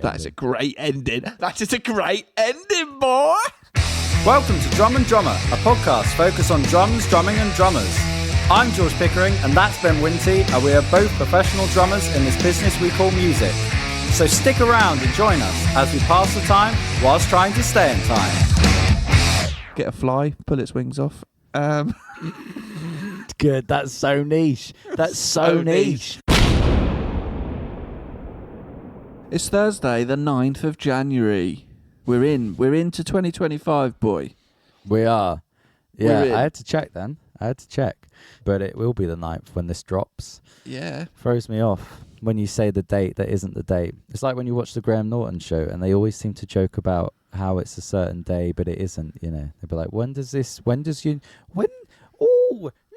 That's a great ending. That is a great ending, boy. Welcome to Drum and Drummer, a podcast focused on drums, drumming and drummers. I'm George Pickering and that's Ben Winty, and we are both professional drummers in this business we call music. So stick around and join us as we pass the time whilst trying to stay in time. Get a fly, pull its wings off. Good, that's so niche. That's so niche. It's Thursday, the 9th of January. We're into 2025, boy. We are. Yeah, We're in. I had to check then. But it will be the 9th when this drops. Yeah. Throws me off when you say the date that isn't the date. It's like when you watch the Graham Norton show and they always seem to joke about how it's a certain day, but it isn't, you know. They'll be like, oh,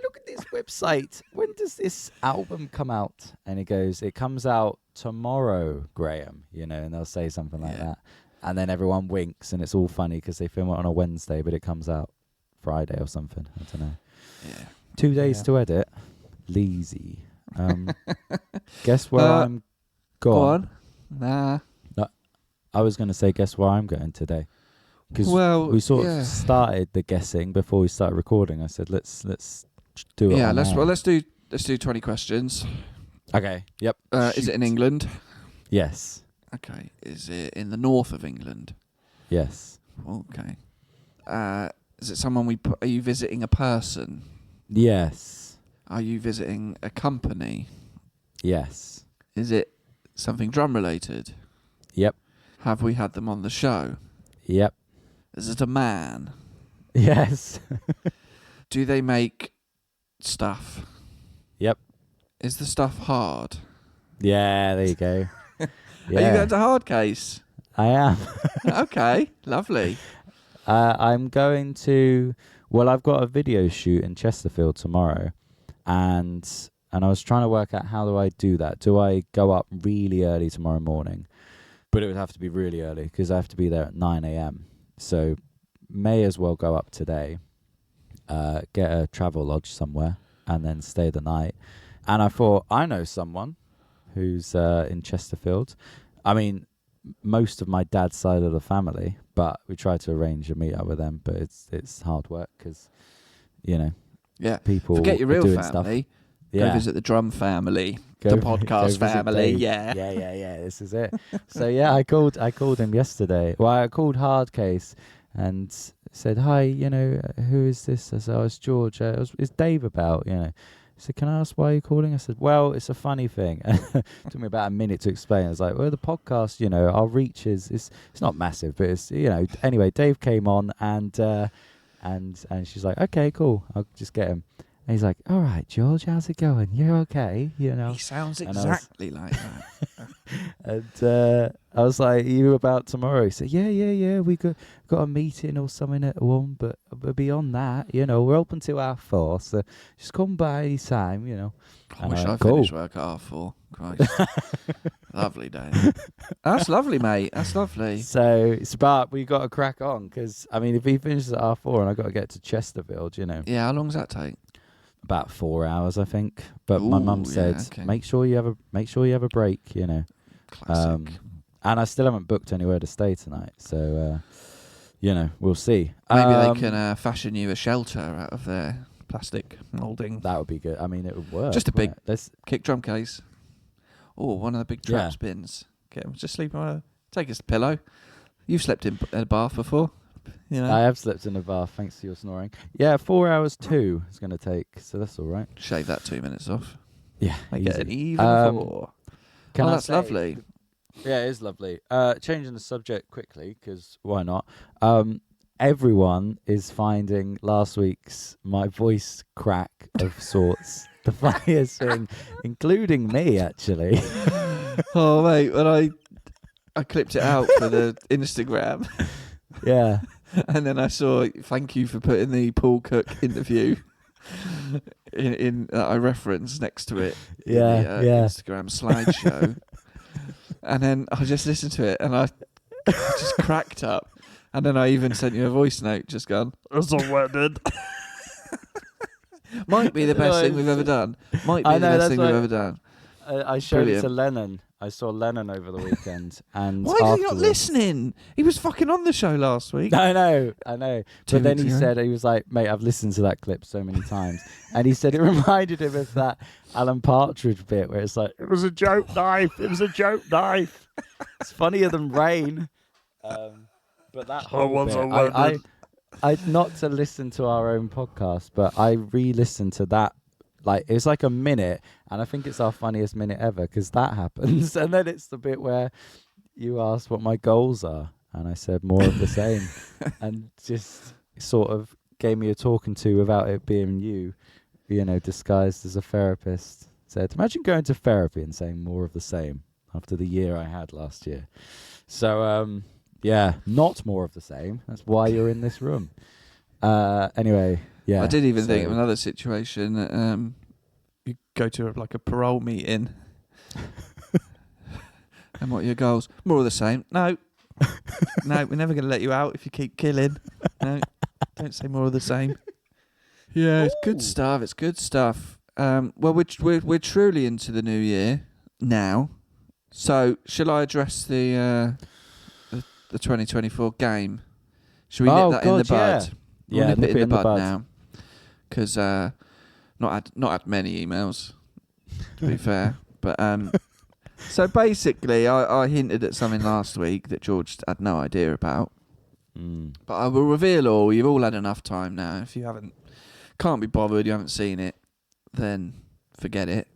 look at this website. When does this album come out? And he goes, it comes out tomorrow, Graham, you know, and they'll say something like that. And then everyone winks and it's all funny because they film it on a Wednesday, but it comes out Friday or something. I don't know. Yeah. 2 days to edit. Lazy. Guess where I'm going? Go on. Nah. I was going to say, guess where I'm going today? Because we sort of started the guessing before we started recording. I said, let's do it. Yeah, let's do 20 questions. Okay. Yep. Is it in England? Yes. Okay. Is it in the north of England? Yes. Okay. Is it someone are you visiting a person? Yes. Are you visiting a company? Yes. Is it something drum related? Yep. Have we had them on the show? Yep. Is it a man? Yes. Do they make stuff? Yep. Is the stuff hard? Yeah, there you go. Are you going to hard case? I am. Okay, lovely. I'm going to... Well, I've got a video shoot in Chesterfield tomorrow, and I was trying to work out how do I do that. Do I go up really early tomorrow morning? But it would have to be really early because I have to be there at 9 a.m. So may as well go up today, get a travel lodge somewhere, and then stay the night. And I thought, I know someone who's in Chesterfield. I mean, most of my dad's side of the family, but we tried to arrange a meet up with them, but it's hard work because, you know, people forget your real doing family. Stuff. Yeah. Go visit the drum family, the podcast family. Yeah. This is it. So I called him yesterday. Well, I called Hardcase and said, hi, you know, who is this? I said, it's George. Is Dave about, you know? He said, can I ask why you're calling? I said, well, it's a funny thing. It took me about a minute to explain. I was like, well, the podcast, you know, our reach it's not massive, but it's, you know, anyway, Dave came on and she's like, okay, cool. I'll just get him. And he's like, all right, George, how's it going? You're okay, you know. He sounds exactly like that. And I was like, are you about tomorrow? He said, yeah. We got a meeting or something at 1, but beyond that, you know, we're open till 4:30, so just come by any time, you know. I wish I finished work at 4:30. Christ. Lovely day. That's lovely, mate. That's lovely. So it's about, we got to crack on, because, I mean, if he finishes at 4:30 and I got to get to Chesterfield, you know. Yeah, how long does that take? About 4 hours, I think. But my mum said, make sure you have a break, you know. Classic. And I still haven't booked anywhere to stay tonight, so you know, we'll see. Maybe they can fashion you a shelter out of their plastic moulding. That would be good. I mean, it would work. Just a big kick drum case. Oh, one of the big trap spins. Get him. Just sleep on take his pillow. You've slept in a bath before. You know? I have slept in a bath, thanks to your snoring. Yeah, 4 hours too it's going to take, so that's all right. Shave that 2 minutes off. Yeah, Make it an even 4. That's lovely. Yeah, it is lovely. Changing the subject quickly, because why not? Everyone is finding last week's my voice crack of sorts the funniest thing, including me, actually. Oh, mate, when I clipped it out for the Instagram. Yeah. And then I saw, thank you for putting the Paul Cook interview in I referenced next to it. Yeah, in the, Instagram slideshow. And then I just listened to it and I just cracked up. And then I even sent you a voice note just gone, that's all what I did. Might be the best thing we've ever done. Might be the best thing we've ever done. I showed it to Lennon. I saw Lennon over the weekend, and Why is he not afterwards- listening? He was fucking on the show last week. I know. 2 But then weeks he ago. said, he was like, mate, I've listened to that clip so many times. And he said it reminded him of that Alan Partridge bit where it's like, it was a joke knife. It was a joke knife. It's funnier than rain. But that whole bit, I not to listen to our own podcast, but I re-listened to that. Like, it's like a minute, and I think it's our funniest minute ever because that happens. And then it's the bit where you asked what my goals are, and I said more of the same, and just sort of gave me a talking to without it being you know, disguised as a therapist. Said, imagine going to therapy and saying more of the same after the year I had last year. So, yeah, not more of the same. That's why you're in this room. Anyway, yeah. I did even think of another situation. You go to like a parole meeting, and what are your goals? More of the same. No, no, we're never going to let you out if you keep killing. No, don't say more of the same. Yeah, it's good stuff. It's good stuff. Well, we're truly into the new year now. So, shall I address the 2024 game? Should we nip that in the bud? Yeah, We'll nip it in the bud now, because not had many emails, to be fair. But so basically, I hinted at something last week that George had no idea about. But I will reveal all. You've all had enough time now. If you can't be bothered, you haven't seen it, then forget it.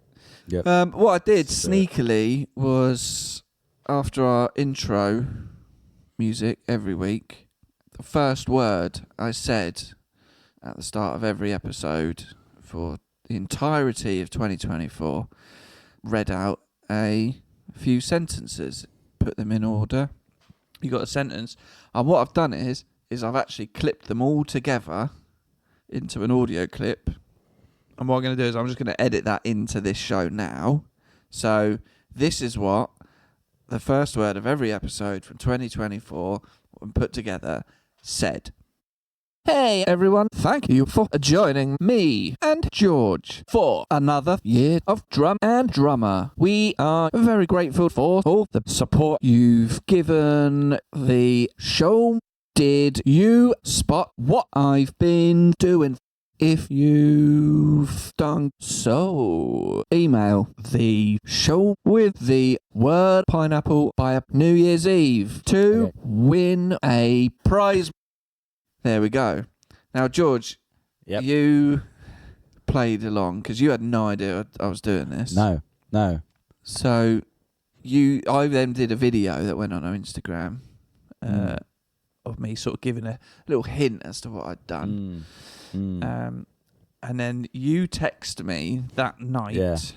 Yep. What I did sneakily was, after our intro music every week, the first word I said at the start of every episode for the entirety of 2024, read out a few sentences, put them in order. You got a sentence, and what I've done is I've actually clipped them all together into an audio clip. And what I'm going to do is I'm just going to edit that into this show now. So this is what the first word of every episode from 2024, when put together, said. Hey everyone, thank you for joining me and George for another year of Drum and Drummer. We are very grateful for all the support you've given the show. Did you spot what I've been doing? If you've done so, email the show with the word pineapple by New Year's Eve to win a prize. There we go. Now, George, you played along because you had no idea I was doing this. No. So I then did a video that went on our Instagram of me sort of giving a little hint as to what I'd done. And then you text me that night.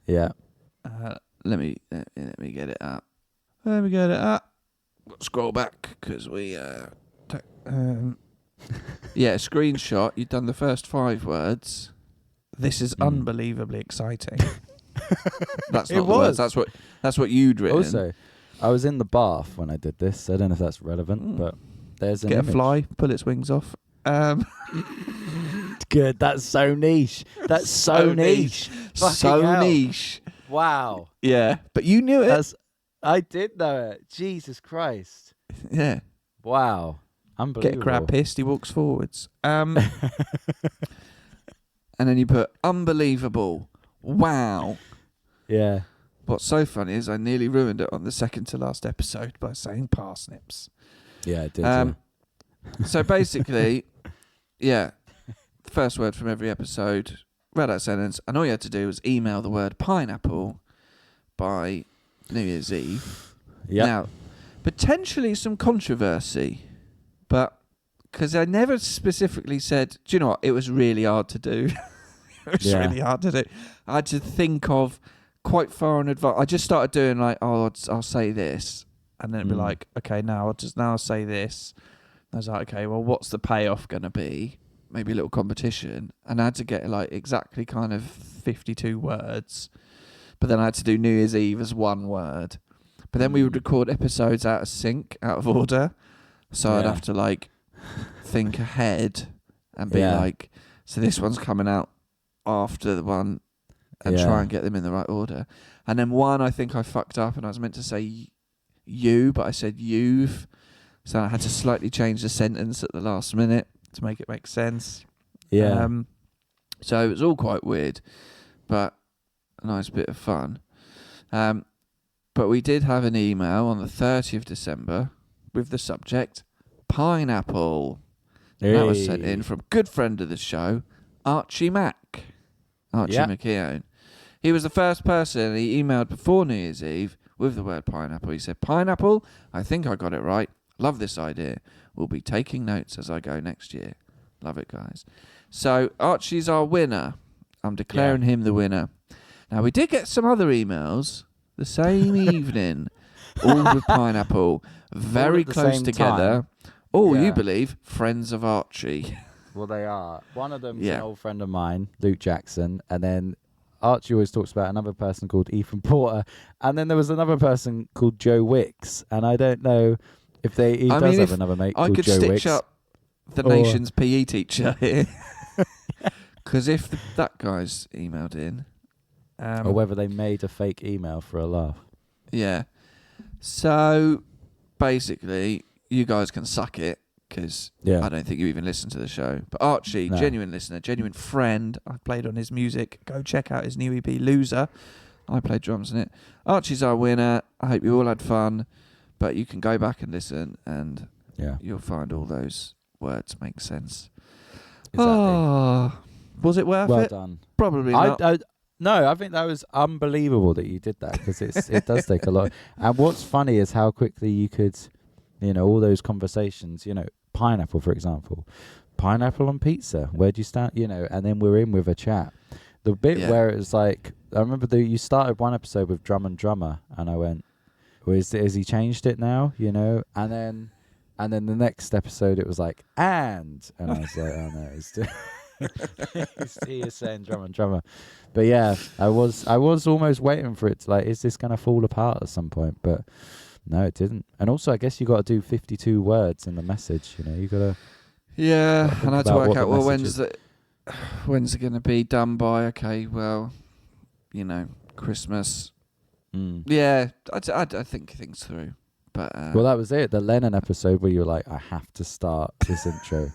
Yeah. Let me get it up. Scroll back because we screenshot. You'd done the first 5 words. This is unbelievably exciting. That's not the words. That's what you'd written. Also, I was in the bath when I did this. I don't know if that's relevant, but there's an Get image. a fly, pull its wings off. Good. That's so niche. That's so niche. So hell. niche. Wow. Yeah, but you knew it. I did know it. Jesus Christ. Yeah. Wow. Unbelievable. Get a crab pissed, he walks forwards. And then you put unbelievable. Wow. Yeah. What's so funny is I nearly ruined it on the second to last episode by saying parsnips. Yeah, it did. So basically, the first word from every episode, read that sentence, and all you had to do was email the word pineapple by New Year's Eve. Yeah. Now, potentially some controversy, but because I never specifically said, do you know what, it was really hard to do. It was really hard to do. I had to think of quite far in advance. I just started doing like, I'll say this, and then it'd be like, okay, now I'll say this. I was like, okay, well, what's the payoff going to be? Maybe a little competition. And I had to get like exactly kind of 52 words. But then I had to do New Year's Eve as one word. But then we would record episodes out of sync, out of order. So I'd have to like think ahead and be like, so this one's coming out after the one, and try and get them in the right order. And then one, I think I fucked up and I was meant to say you, but I said you've. So I had to slightly change the sentence at the last minute to make it make sense. Yeah. So it was all quite weird, but a nice bit of fun. But we did have an email on the 30th of December with the subject pineapple. That was sent in from good friend of the show, Archie McKeown. He was the first person he emailed before New Year's Eve with the word pineapple. He said, pineapple, I think I got it right. Love this idea. We'll be taking notes as I go next year. Love it, guys. So Archie's our winner. I'm declaring him the winner. Now, we did get some other emails the same evening, all with pineapple, very close together. All, you believe, friends of Archie. Well, they are. One of them's an old friend of mine, Luke Jackson, and then Archie always talks about another person called Ethan Porter, and then there was another person called Joe Wicks, and I don't know if he does have another mate called Joe Wicks. I could stitch up the nation's PE teacher here, because if that guy's emailed in, or whether they made a fake email for a laugh. Yeah. So basically, you guys can suck it. Because I don't think you even listen to the show. But Archie, genuine listener, genuine friend. I played on his music. Go check out his new EP, Loser. I played drums in it. Archie's our winner. I hope you all had fun. But you can go back and listen and you'll find all those words make sense. Exactly. Oh, was it worth it? Well done. Probably not. No, I think that was unbelievable that you did that because it does take a lot. And what's funny is how quickly you could... all those conversations, pineapple, for example. Pineapple on pizza. Where do you stand? And then we're in with a chat. The bit where it was like, I remember you started one episode with Drum and Drummer, and I went, has he changed it now? And then the next episode it was like, and I was like, oh no, it's still he is saying Drum and Drummer. But yeah, I was almost waiting for it to is this going to fall apart at some point? But no, it didn't. And also, I guess you got to do 52 words in the message. You got to. Yeah, and I had to work out when's it going to be done by? Okay, well, Christmas. Yeah, I think things through. But well, that was it. The Lennon episode where you were like, I have to start this intro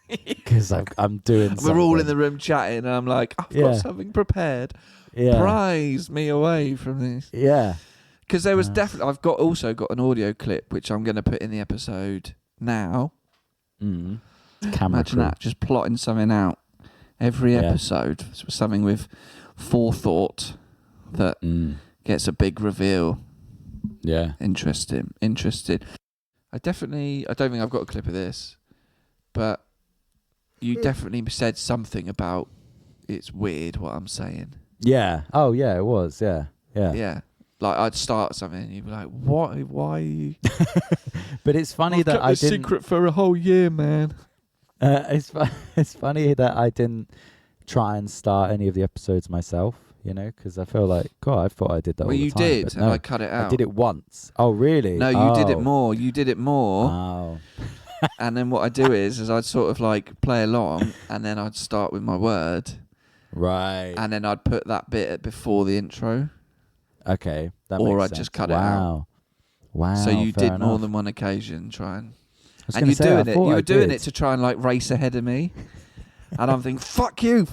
because I'm doing. We're all in the room chatting, and I'm like, I've got something prepared. Yeah, prize me away from this. Yeah. Because there was definitely... I've also got an audio clip, which I'm going to put in the episode now. Imagine that, just plotting something out. Every episode. Something with forethought that gets a big reveal. Yeah. Interesting. I don't think I've got a clip of this, but you definitely said something about it's weird what I'm saying. Yeah. Oh, yeah, it was. Yeah. Yeah. Yeah. Like, I'd start something and you'd be like, what? Why are you... But it's funny that I didn't... secret for a whole year, man. It's funny that I didn't try and start any of the episodes myself, because I feel like, God, I thought I did that all the time. Well, you did, and I cut it out. I did it once. Oh, really? No, you did it more. You did it more. Oh. And then what I do is I'd sort of play along, and then I'd start with my word. Right. And then I'd put that bit before the intro. Okay, that makes sense. Or I'd just cut it out. Wow. So you did enough. more than one occasion, and you're doing it. You were doing it to try and race ahead of me. And I'm thinking, fuck you,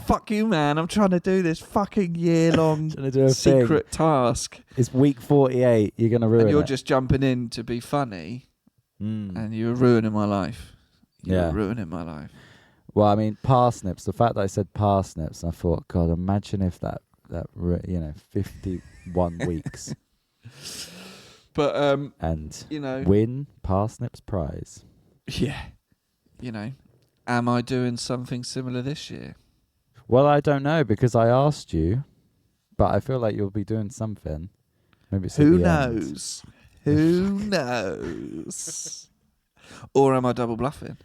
man. I'm trying to do this fucking year-long secret task. It's week 48. You're going to ruin it. And you're just jumping in to be funny. And you're ruining my life. You're ruining my life. Well, I mean, parsnips. The fact that I said parsnips, I thought, God, imagine if that 51 weeks. But, and, win parsnips prize. Yeah. Am I doing something similar this year? Well, I don't know because I asked you, but I feel like you'll be doing something. Maybe it's Who knows? Who knows? Or am I double bluffing?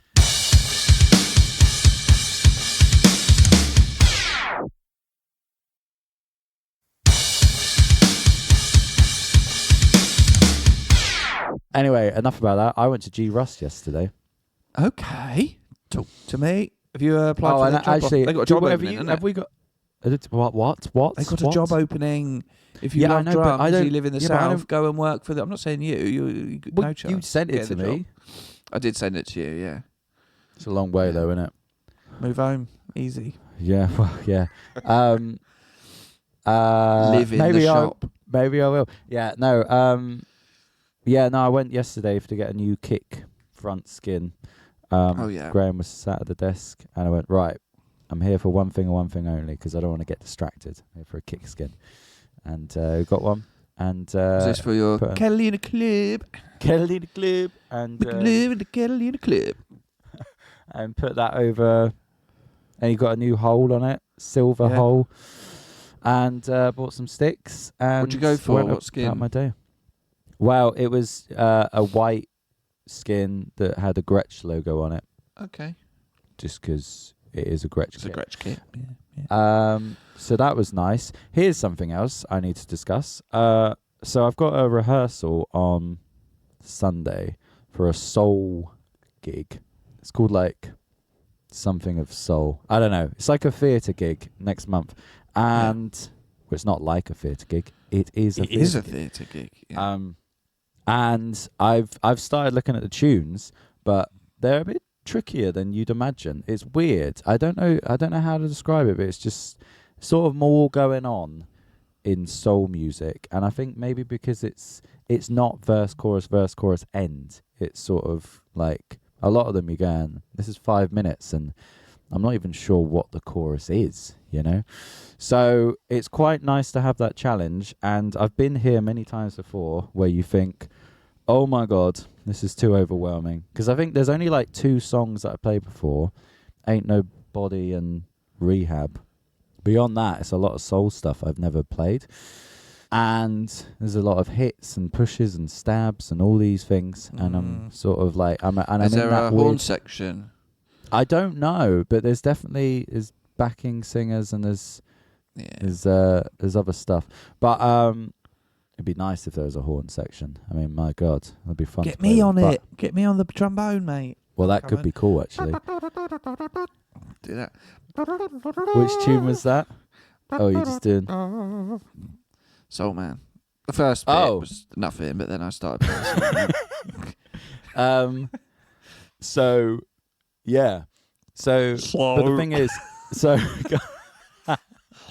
Anyway, enough about that. I went to G Rust yesterday. Okay. Talk to me. Have you applied for that job? Actually, they got a job opening, have we got? What? They got a job opening. If you Yeah, I love know, but drums, I don't- you live in the yeah, but I south, don't- go and work for them. I'm not saying you Well, no chance. you sent it Get to the me. job. I did send it to you, yeah. It's a long way Yeah. though, isn't it? Move home, easy. Yeah, well, yeah. Live in maybe the shop. Maybe I will. Yeah, no. I went yesterday to get a new kick front skin. Oh, yeah. Graham was sat at the desk, and I went, right, I'm here for one thing and one thing only, because I don't want to get distracted. I'm here for a kick skin. And we got one. And Is this for your put kettle in a club? kettle in the club, and We can live in the kettle in a club. and put that over, and you got a new hole on it, silver Yeah. hole, and bought some sticks. And What'd you go for? went What about skin? my day. Well, it was a white skin that had a Gretsch logo on it, Okay. just because it is a Gretsch It's a kit. Gretsch kit. Yeah. So that was nice. Here's something else I need to discuss. So I've got a rehearsal on Sunday for a soul gig. It's called like something of soul. I don't know. It's like a theatre gig next month. And well, it's not like a theatre gig. It is a It theatre is a gig. theatre gig. Yeah. And I've started looking at the tunes, but they're a bit trickier than you'd imagine. It's weird. I don't know how to describe it, but it's just sort of more going on in soul music. And I think maybe because it's not verse chorus end. It's sort of like a lot of them you're going, this is 5 minutes and I'm not even sure what the chorus is, you know? So it's quite nice to have that challenge. And I've been here many times before where you think, oh my God, this is too overwhelming. Because I think there's only like 2 songs that I played before, Ain't No Body and Rehab. Beyond that, it's a lot of soul stuff I've never played. And there's a lot of hits and pushes and stabs and all these things. And I'm sort of like, I'm Is in there that a horn weird section? I don't know, but there's definitely is backing singers and there's other stuff. But it'd be nice if there was a horn section. I mean, my God, it'd be fun. Get to play me them. on But- it. Get me on the trombone, mate. Well, that Come could on. be cool actually. Do that. Which tune was that? Oh, you're just doing. Soul Man. The first bit was nothing, but then I started playing Soul Man. So, yeah. So, but the thing is, so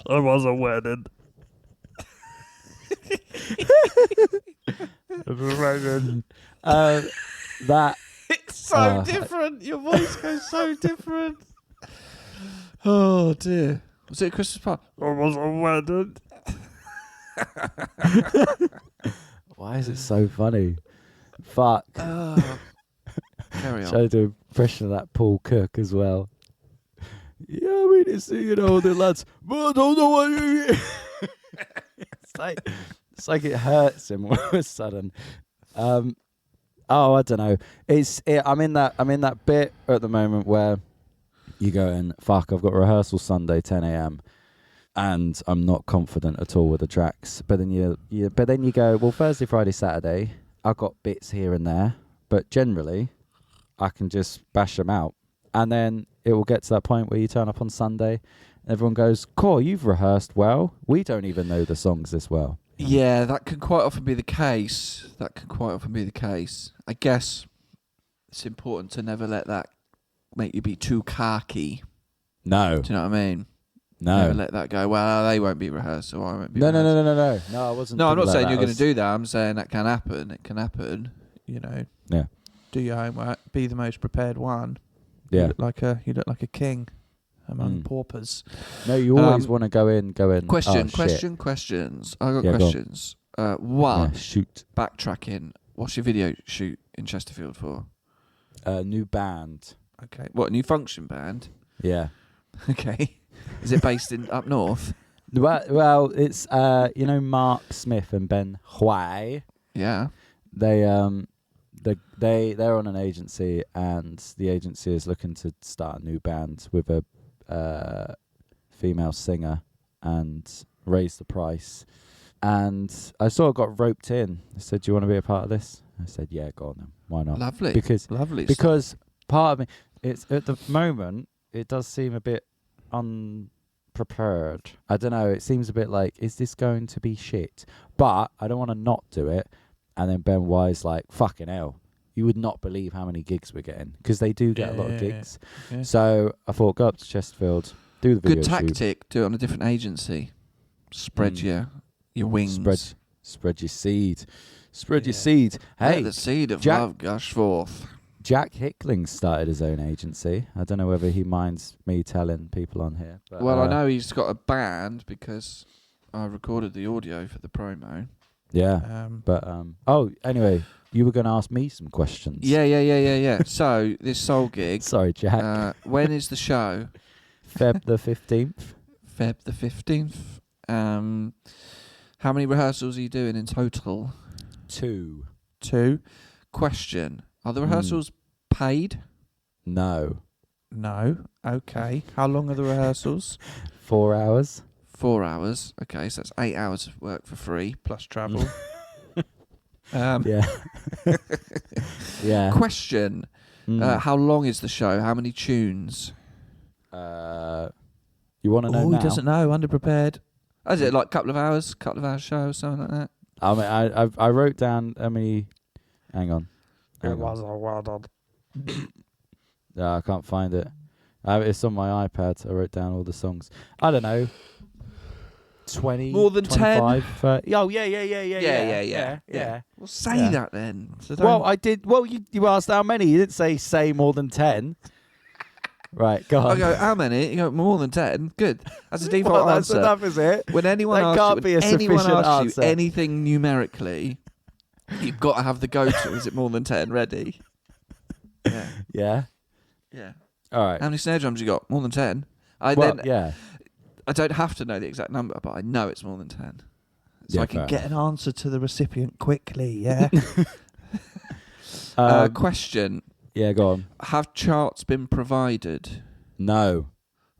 There was a wedding. that It's so different. Your voice goes so different. Oh dear. Was it a Christmas party? There was a wedding. why is it so funny? Fuck. Oh. Carry on. Try to do an impression of that Paul Cook as well. Yeah, I mean, it's, you know, the lads, but I don't know what you it's like it hurts him all of a sudden. I don't know. I'm in that bit at the moment where you go in, fuck, I've got rehearsal Sunday 10 a.m. and I'm not confident at all with the tracks. But then you go, well, Thursday, Friday, Saturday, I've got bits here and there, but generally I can just bash them out. And then it will get to that point where you turn up on Sunday and everyone goes, Cool, you've rehearsed well. We don't even know the songs this well. Yeah, that can quite often be the case. I guess it's important to never let that make you be too cocky. No. Do you know what I mean? No. Never let that go, well, they won't be rehearsed, so I won't be No, rehearsed. No, I wasn't. No, I'm thinking not saying like you're that. going to do that. I'm saying that can happen. It can happen. You know. Yeah. Do your homework. Be the most prepared one. Yeah. You look like a king among paupers. No, you always want to go in. Questions. I got Yeah, go on. questions. One. Yeah, shoot. Backtracking. What's your video shoot in Chesterfield for? New band. Okay. What, a new function band? Yeah. Okay. Is it based in up north? Well, it's Mark Smith and Ben Huai. Yeah. They're on an agency, and the agency is looking to start a new band with a female singer and raise the price. And I sort of got roped in. I said, "Do you want to be a part of this?" I said, "Yeah, go on then. Why not?" Lovely. Because Lovely. part of me, it's at the moment, it does seem a bit unprepared. I don't know. It seems a bit like, is this going to be shit? But I don't want to not do it. And then Ben Y's like, fucking hell. You would not believe how many gigs we're getting. Because they do get a lot of gigs. Yeah. So I thought, go up to Chesterfield, do the video Good shoot. tactic. Do it on a different agency. Spread your wings. Spread your seed. Spread your seed. Let Hey, the seed of Jack- love gush forth. Jack Hickling started his own agency. I don't know whether he minds me telling people on here. But, Well, I know he's got a band because I recorded the audio for the promo. Yeah. Anyway, you were going to ask me some questions. Yeah. So, this soul gig. Sorry, Jack. When is the show? Feb the 15th. Feb the 15th. How many rehearsals are you doing in total? 2. 2. Question. Are the rehearsals paid? No. No. Okay. How long are the rehearsals? 4 hours. 4 hours. Okay, so that's 8 hours of work for free. Plus travel. Yeah. Yeah. Question. How long is the show? How many tunes? You want to know Oh, now? he doesn't know. Underprepared. Is it like a couple of hours show or something like that? I mean, I wrote down how many. Hang on. It was a well done. No, I can't find it. It's on my iPad. I wrote down all the songs. I don't know. 20, More than 25, 10? 30. Oh, yeah. Well, say Yeah. that then. So Well, I did. Well, you asked how many. You didn't say more than 10. Right, go on. I go, how many? You go, more than 10. Good. That's a default Well, that's answer. enough, is it? When anyone That asks can't you, be a when anyone sufficient asks answer. you anything numerically, you've got to have the go-to. Is it more than 10 ready? Yeah. Yeah. Yeah. All right. How many snare drums you got? More than 10? Yeah. I don't have to know the exact number, but I know it's more than 10. So Yeah, I can fair get Get an answer to the recipient quickly, yeah? question. Yeah, go on. Have charts been provided? No.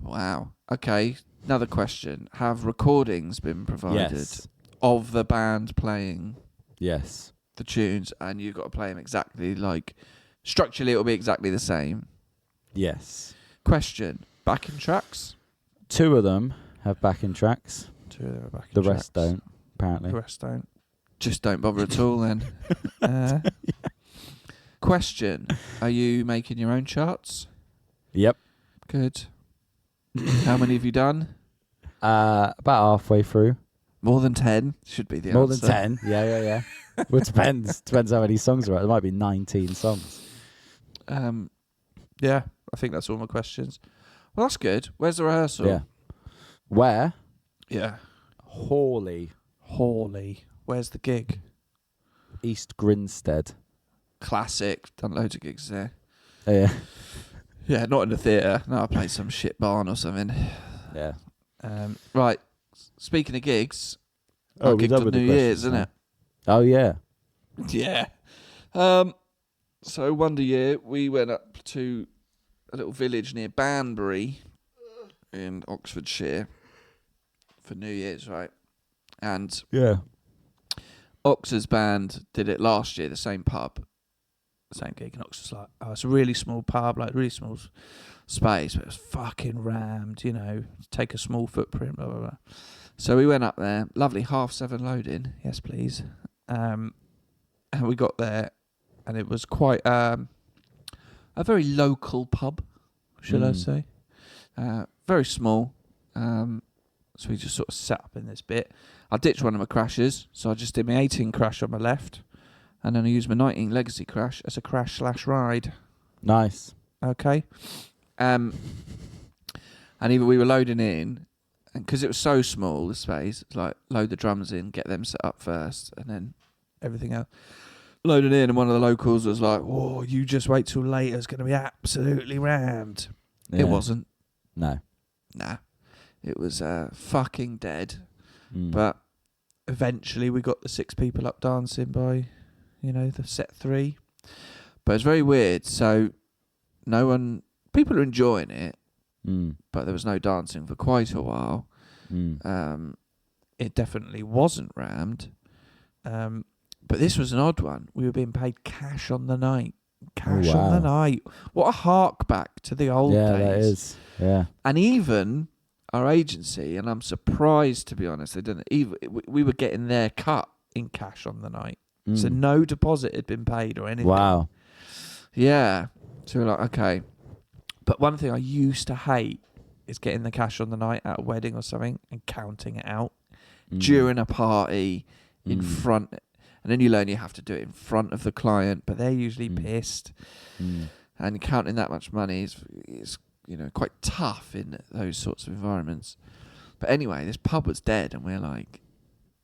Wow. Okay. Another question. Have recordings been provided Yes. of the band playing Yes. the tunes, and you've got to play them exactly like structurally it'll be exactly the same? Yes. Question. Backing tracks? 2 of them have backing tracks. 2 of them are back in The tracks. rest don't, apparently. The rest don't. Just don't bother at all then. Question. Are you making your own charts? Yep. Good. How many have you done? About halfway through. More than 10 should be the More answer. than 10. Yeah. Well, it depends. Depends how many songs there are. There might be 19 songs. Yeah, I think that's all my questions. Well, that's good. Where's the rehearsal? Yeah. Where? Yeah. Hawley, Hawley. Where's the gig? East Grinstead. Classic. Done loads of gigs there. Yeah. Yeah, not in the theatre. No, I played some shit barn or something. Yeah. Right. Speaking of gigs, Oh, I we're gigged done on with the New Year's, questions isn't now. it? Oh, yeah. Yeah. So Wonder Year, we went up to a little village near Banbury in Oxfordshire for New Year's, right? And Yeah. Ox's band did it last year, the same pub, Same gig in Oxford's like, oh, it's a really small pub, like really small space, but it was fucking rammed, you know, take a small footprint, blah, blah, blah. so we went up there, lovely 7:30 loading, Yes, please. And we got there, and it was quite a very local pub, should I say. very small. So we just sort of sat up in this bit. I ditched one of my crashes, so I just did my 18 crash on my left, and then I used my 19 legacy crash as a crash/ride. Nice. Okay. And either we were loading in, and because it was so small, the space, it's like load the drums in, get them set up first, and then Everything else. loading in. And one of the locals was like, Oh, you just wait till later. It's going to be absolutely rammed. Yeah. it wasn't. No. Nah. It was fucking dead. Mm. But Eventually, we got the 6 people up dancing by, you know, the set 3. it's very weird. So people are enjoying it, Mm. but there was no dancing for quite a while. Mm. It definitely Wasn't rammed. But this was an odd one. We were being paid cash on the night. Cash wow. on the night. What a hark back to the old Yeah, days. that is. Yeah. And even our agency, and I'm surprised, to be honest, they didn't even. We were getting their cut in cash on the night, so no deposit had been paid or anything. Wow. Yeah. So we're like, okay. But one thing I used to hate is getting the cash on the night at a wedding or something and counting it out during a party in front. And then you learn you have to do it in front of the client, but they're usually pissed. And counting that much money is quite tough in those sorts of environments. But anyway, this pub was dead, and we're like,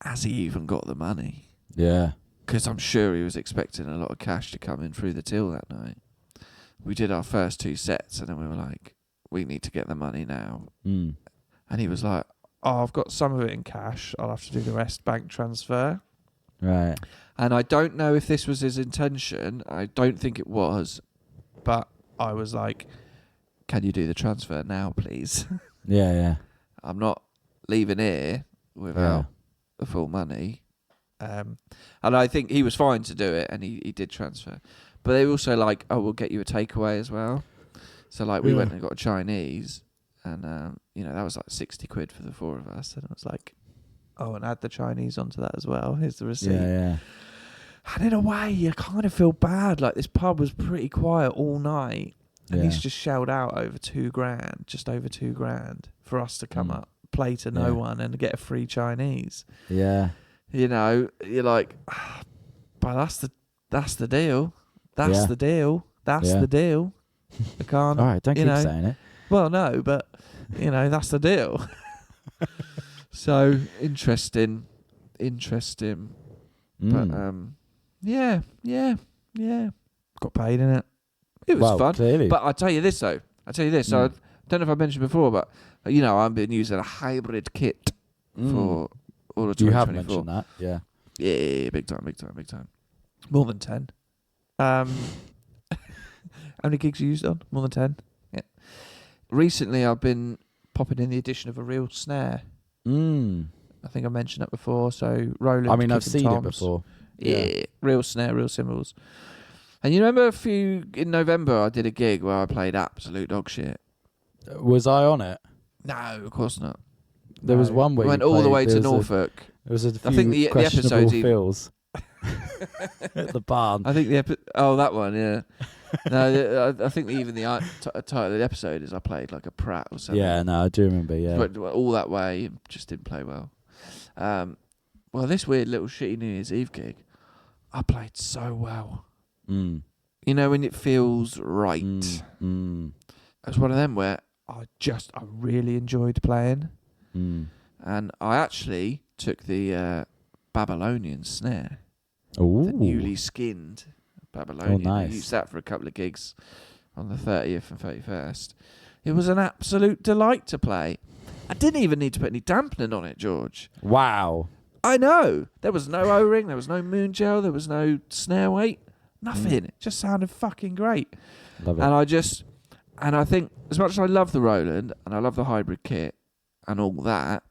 has he even got the money? Yeah. Because I'm sure he was expecting a lot of cash to come in through the till that night. We did our first 2 sets, and then we were like, we need to get the money now. And he was like, oh, I've got some of it in cash. I'll have to do the rest bank transfer. Right. And I don't know if this was his intention. I don't think it was. But I was like, can you do the transfer now, please? Yeah. I'm not leaving here without the full money. And I think he was fine to do it, and he did transfer. But they were also like, oh, we'll get you a takeaway as well. So like we went and got a Chinese, and that was like 60 quid for the 4 of us. And I was like, oh, and add the Chinese onto that as well. Here's the receipt. Yeah. And in a way, you kind of feel bad. Like, this pub was pretty quiet all night, and he's just shelled out over $2,000, just over $2,000, for us to come up, play to no one, and get a free Chinese. Yeah. You're like, but that's the deal. That's the deal. That's the deal. I can't. All right, don't keep saying it. Well, no, but that's the deal. So interesting. But yeah. Got paid in it. It was fun. Clearly. But I'll tell you this though. I don't know if I mentioned before, but I've been using a hybrid kit for all of 2024. You have mentioned that, yeah. Yeah, big time. More than 10. How many gigs you used on? More than 10? Yeah. Recently, I've been popping in the addition of a real snare. I think I mentioned that before. So Roland. I mean, I've seen it before. Yeah, real snare, real cymbals. And you remember in November, I did a gig where I played absolute dog shit. Was I on it? No, of course not. There was one where we went all the way to Norfolk. There was a few I think the episode's fills at the barn. I think that one, yeah. No, I think even the title of the episode is I played like a prat or something. Yeah, no, I do remember. Yeah, but all that way, just didn't play well. Well, this weird little shitty New Year's Eve gig, I played so well. When it feels right. It was one of them where I really enjoyed playing. And I actually took the Babylonian snare. Ooh. The newly skinned Babylonian. Oh, nice. I used that for a couple of gigs on the 30th and 31st. It was an absolute delight to play. I didn't even need to put any dampening on it, George. Wow. I know. There was no O-ring, there was no moon gel, there was no snare weight. Nothing. It just sounded fucking great. Love it. And I think, as much as I love the Roland and I love the hybrid kit and all that,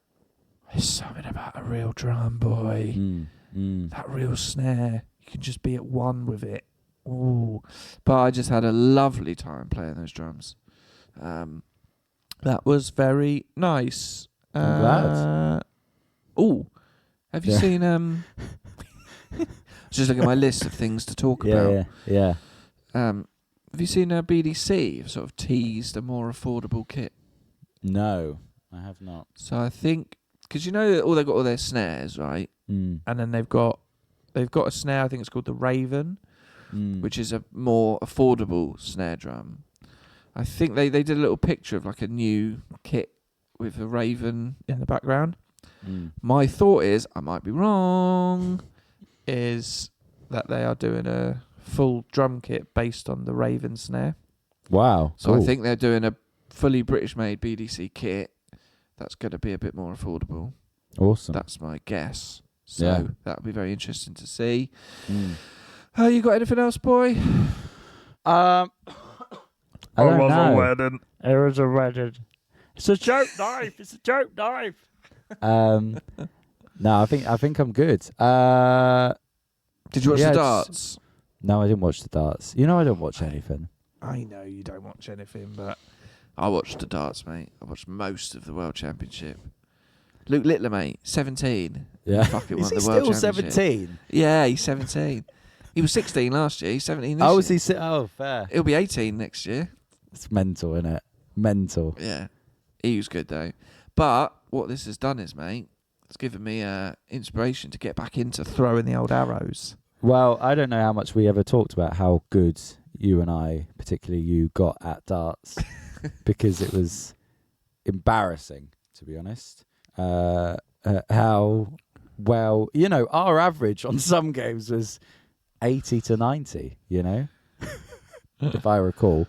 there's something about a real drum, boy. That real snare. You can just be at one with it. Ooh. But I just had a lovely time playing those drums. That was very nice. I'm glad. Oh, have you seen... just looking at my list of things to talk about. Yeah. Have you seen BDC sort of teased a more affordable kit? No, I have not. So I think... Because they've got all their snares, right? And then they've got a snare, I think it's called the Raven, which is a more affordable snare drum. I think they did a little picture of like a new kit with a Raven in the background. My thought is, I might be wrong, is that they are doing a full drum kit based on the Raven snare. Wow. So cool. I think they're doing a fully British-made BDC kit that's going to be a bit more affordable. Awesome. That's my guess. So that'll be very interesting to see. You got anything else, boy? I don't know. A wedding. It was a wedding. It's a joke knife. It's a joke knife. No, I think I'm good. Did you watch the darts? No, I didn't watch the darts. I don't watch anything. I know you don't watch anything, but I watched the darts, mate. I watched most of the World Championship. Luke Littler, mate, 17. Yeah. Fucking Is won he the World still Championship. 17? Yeah, he's 17. He was 16 last year. He's 17 this Oh, year. is he? Oh, fair. He'll be 18 next year. It's mental, isn't it? Mental. Yeah. He was good, though. But what this has done is, mate, it's given me inspiration to get back into throwing the old arrows. Well, I don't know how much we ever talked about how good you and I, particularly you, got at darts because it was embarrassing, to be honest. How well, our average on some games was 80 to 90, if I recall.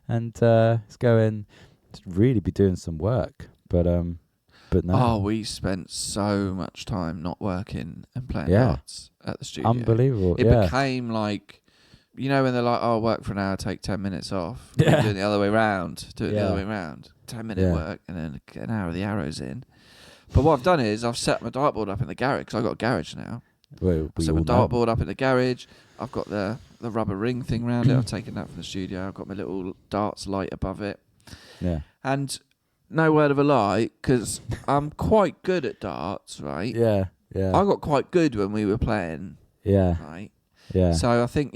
And it's going to really be doing some work. But no. Oh, we spent so much time not working and playing darts at the studio. Unbelievable. It became like, when they're like, oh, work for an hour, take 10 minutes off. Yeah. Do it the other way round. 10-minute work and then get an hour of the arrows in. But what I've done is I've set my dartboard up in the garage, because I've got a garage now. We set my all know. dartboard up in the garage. I've got the rubber ring thing around it. I've taken that from the studio. I've got my little darts light above it. Yeah. And no word of a lie, because I'm quite good at darts, right? Yeah. Yeah. I got quite good when we were playing, Yeah. right? Yeah. So I think,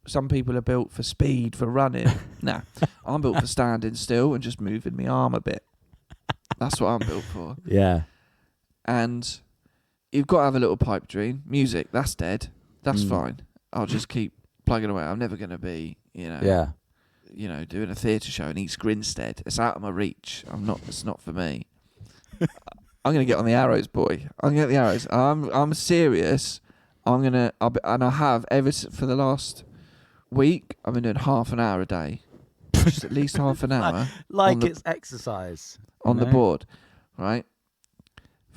some people are built for speed, for running. Nah, I'm built for standing still and just moving my arm a bit. That's what I'm built for. Yeah. And you've got to have a little pipe dream. Music, that's dead. That's fine. I'll just keep plugging away. I'm never going to be, Yeah. doing a theatre show in East Grinstead. It's out of my reach. It's not for me. I'm going to get on the arrows, boy. I'm going to get the arrows. I'm serious. I have for the last week, I've been doing half an hour a day. Just at least half an hour. Like it's exercise. On the board, right?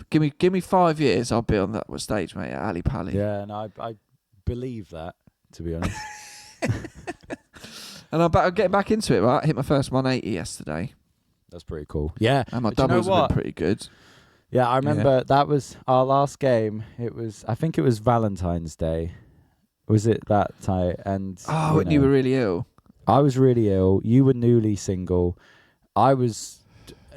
Give me 5 years, I'll be on that stage, mate, at Ali Pally. Yeah, and I believe that, to be honest. And I'm getting back into it, right? I hit my first 180 yesterday. That's pretty cool. Yeah. And my But you know doubles have what? been pretty good. Yeah, I remember that was our last game. I think it was Valentine's Day. Was it that time? And And you were really ill. I was really ill. You were newly single. I was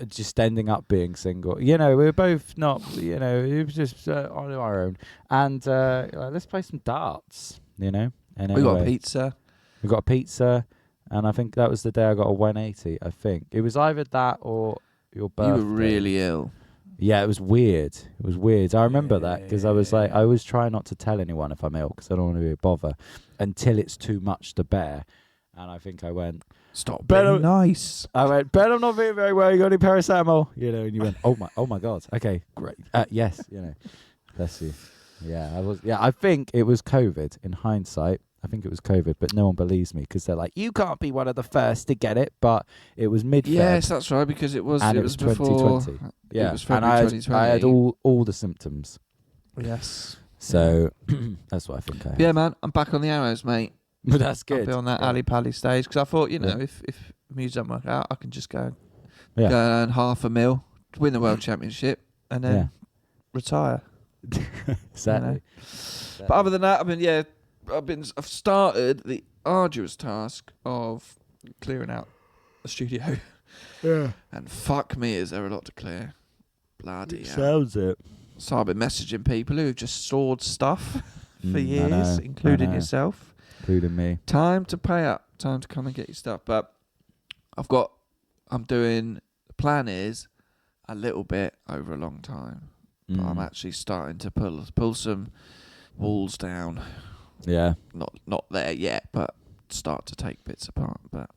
just ending up being single. We were both not, it was just on our own. And let's play some darts, And We got a pizza. We got a pizza. And I think that was the day I got a 180, I think. It was either that or your birthday. You were really ill. Yeah, it was weird. I remember that because I was like, I always try not to tell anyone if I'm ill because I don't want to be a bother until it's too much to bear. And I think I went, stop being nice. I went, Ben, I'm not feeling very well. You got any paracetamol? And you went, oh my God. Okay, great. Yes, bless you. Yeah, I think it was COVID in hindsight. I think it was COVID, but no one believes me because they're like, you can't be one of the first to get it, but it was mid-Feb. Yes, that's right, because it was before 2020. Yeah, it was February 2020. I had all the symptoms. Yes. So that's what I think I had. Yeah, man, I'm back on the arrows, mate. But that's good. I'll be on that Ali Pally stage because I thought, if music doesn't work out, I can just go and earn $500,000, win the World Championship, and then retire. Exactly. But other than that, I've started the arduous task of clearing out the studio. Yeah. And fuck me, is there a lot to clear. Bloody hell. Sounds it. So I've been messaging people who've just stored stuff for I years, know, including yourself. Including me. Time to pay up. Time to come and get your stuff. But the plan is a little bit over a long time. But I'm actually starting to pull some walls down. Yeah. Not there yet, but start to take bits apart. But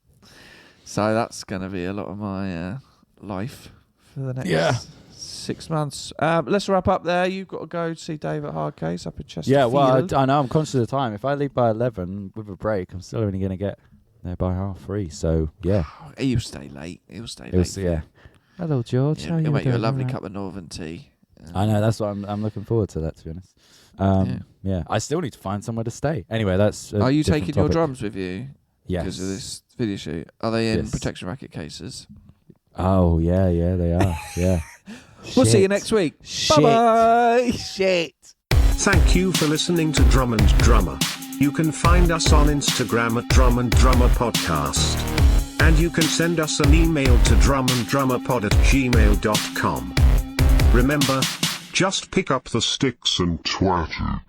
so that's going to be a lot of my life for the next 6 months. Let's wrap up there. You've got to go see Dave at Hardcase up in Chesterfield. Yeah, well, I know I'm conscious of the time. If I leave by 11 with a break, I'm still only going to get there by 3:30. So yeah, He'll stay late. Yeah. Hello, George. Yeah, How he'll you make you a doing? lovely All right? cup of Northern tea. I know. That's what I'm looking forward to. That, to be honest. Yeah. I still need to find somewhere to stay. Anyway, that's. Are you taking your drums with you? Yes. Because of this video shoot. Are they in Yes. protection racket cases? Oh yeah, they are. Yeah. We'll see you Shit. next week. Shit. Bye-bye. Shit. Thank you for listening to Drum and Drummer. You can find us on Instagram at Drum and Drummer Podcast. And you can send us an email to drumanddrummerpod@gmail.com. Remember, just pick up the sticks and twat it.